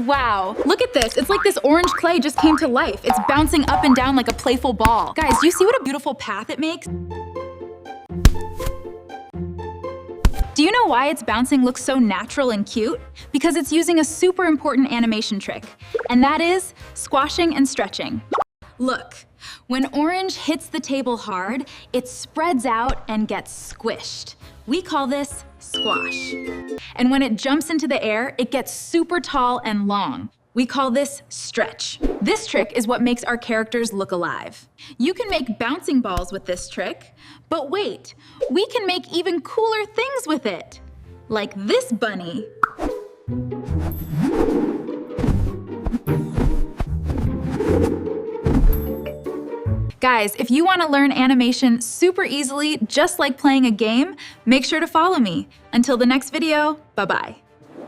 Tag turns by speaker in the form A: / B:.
A: Wow, look at this. It's like this orange clay just came to life. It's bouncing up and down like a playful ball. Guys, do you see what a beautiful path it makes? Do you know why its bouncing looks so natural and cute? Because it's using a super important animation trick, and that is squashing and stretching. Look, when orange hits the table hard, it spreads out and gets squished. We call this squash. And when it jumps into the air, it gets super tall and long. We call this stretch. This trick is what makes our characters look alive. You can make bouncing balls with this trick, but wait, we can make even cooler things with it. Like this bunny. Guys, if you want to learn animation super easily, just like playing a game, make sure to follow me. Until the next video, bye-bye.